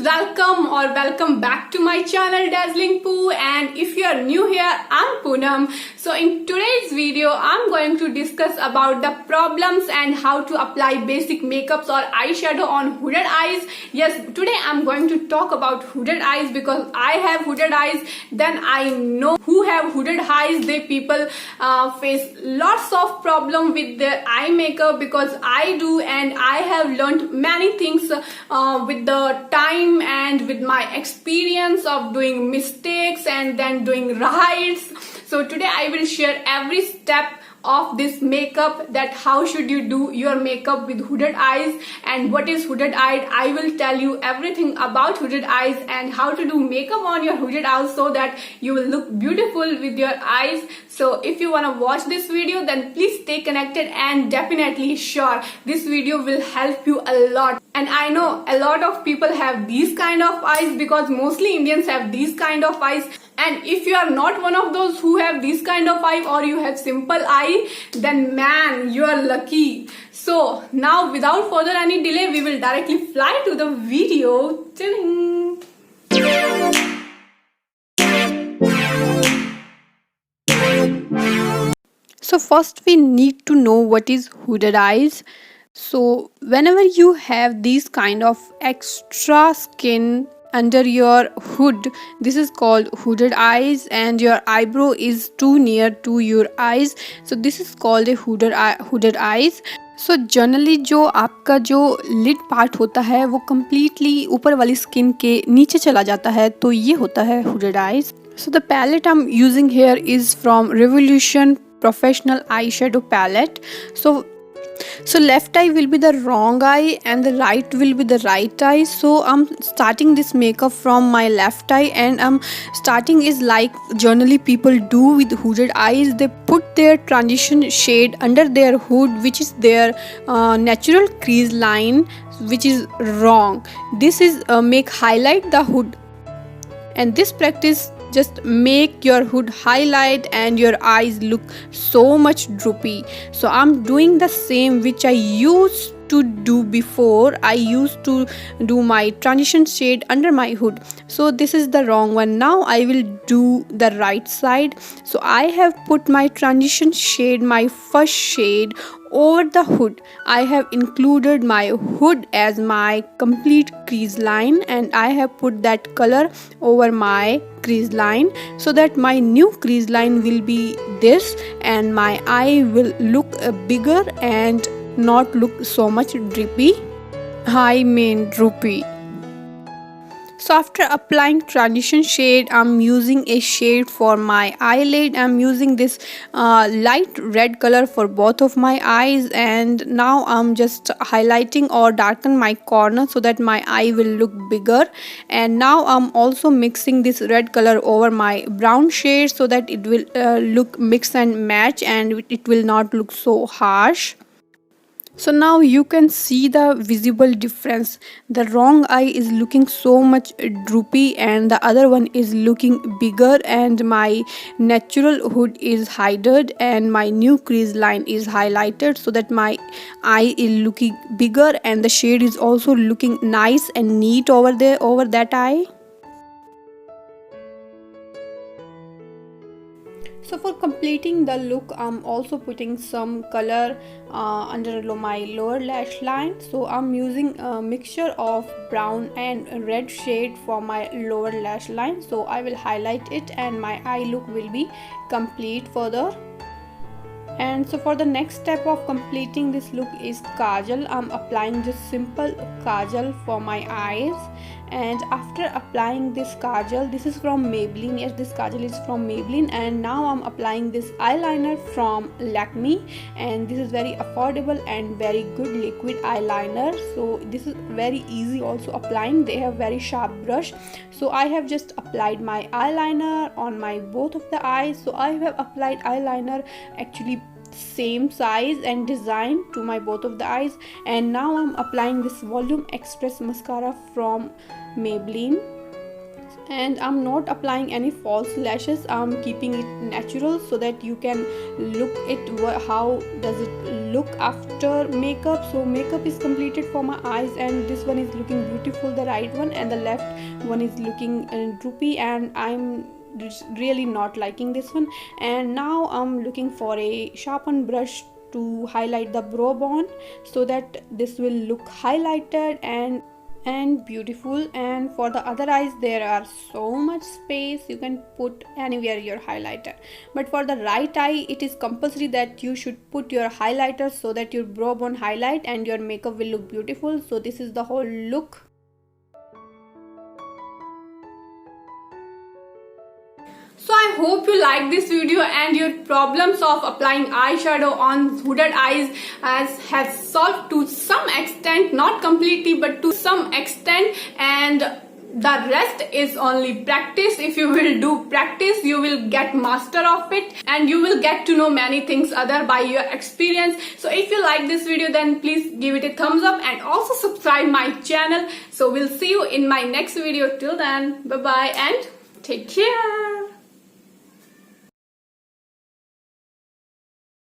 welcome back to my channel Dazzling Pooh, and if you are new here, I'm Poonam. So in today's video I'm going to discuss about the problems and how to apply basic makeups or eyeshadow on hooded eyes. Yes, today I'm going to talk about hooded eyes because I have hooded eyes. Then I know who have hooded eyes. They people face lots of problem with their eye makeup because I do, and I have learned many things with the time and with my experience of doing mistakes and then doing rights. So today I will share every step of this makeup, that how should you do your makeup with hooded eyes and what is hooded eye. I will tell you everything about hooded eyes and how to do makeup on your hooded eyes so that you will look beautiful with your eyes. So if you want to watch this video, then please stay connected, and definitely sure this video will help you a lot. And I know a lot of people have these kind of eyes because mostly Indians have these kind of eyes. And if you are not one of those who have this kind of eye, or you have simple eye, then man, you are lucky. So now without further any delay, we will directly fly to the video. Ta-ding! So first we need to know what is hooded eyes. So whenever you have these kind of extra skin under your hood, this is called hooded eyes, and your eyebrow is too near to your eyes, so this is called a hooded eyes. So generally जो आपका जो lid part होता है वो completely ऊपर वाली skin के नीचे चला जाता है, तो ये होता है hooded eyes. So the palette I'm using here is from Revolution Professional Eyeshadow Palette. So left eye will be the wrong eye and the right will be the right eye. So I'm starting this makeup from my left eye, and I'm starting is like generally people do with hooded eyes. They put their transition shade under their hood, which is their natural crease line, which is wrong. This is make highlight the hood, and this practice just make your hood highlight and your eyes look so much droopy. So I'm doing the same which I used to do before. I used to do my transition shade under my hood, so this is the wrong one. Now I will do the right side. So I have put my transition shade, my first shade, over the hood. I have included my hood as my complete crease line, and I have put that color over my crease line so that my new crease line will be this, and my eye will look bigger and not look so much droopy. I mean droopy. So after applying transition shade, I'm using a shade for my eyelid. I'm using this light red color for both of my eyes, and now I'm just highlighting or darken my corner so that my eye will look bigger. And now I'm also mixing this red color over my brown shade so that it will look mix and match, and it will not look so harsh. So now you can see the visible difference. The wrong eye is looking so much droopy and the other one is looking bigger, and my natural hood is hidden and my new crease line is highlighted so that my eye is looking bigger, and the shade is also looking nice and neat over there, over that eye. So for completing the look, I'm also putting some color under my lower lash line. So I'm using a mixture of brown and red shade for my lower lash line. So I will highlight it and my eye look will be complete further. And so for the next step of completing this look is kajal. I'm applying just simple kajal for my eyes. And after applying this kajal, this is from Maybelline. Yes, this kajal is from Maybelline. And now I'm applying this eyeliner from Lakme, and this is very affordable and very good liquid eyeliner. So this is very easy also applying. They have very sharp brush. So I have just applied my eyeliner on my both of the eyes. So I have applied eyeliner actually same size and design to my both of the eyes. And now I'm applying this Volume Express mascara from Maybelline. And I'm not applying any false lashes. I'm keeping it natural so that you can look it how does it look after makeup. So makeup is completed for my eyes, and this one is looking beautiful, the right one, and the left one is looking droopy, and I'm really not liking this one. And now I'm looking for a sharpened brush to highlight the brow bone so that this will look highlighted and beautiful. And for the other eyes there are so much space, you can put anywhere your highlighter, but for the right eye it is compulsory that you should put your highlighter so that your brow bone highlight and your makeup will look beautiful. So this is the whole look. So I hope you like this video and your problems of applying eyeshadow on hooded eyes has solved to some extent, not completely but to some extent, and the rest is only practice. If you will do practice, you will get master of it and you will get to know many things other by your experience. So if you like this video, then please give it a thumbs up and also subscribe my channel. So we'll see you in my next video. Till then, bye bye and take care.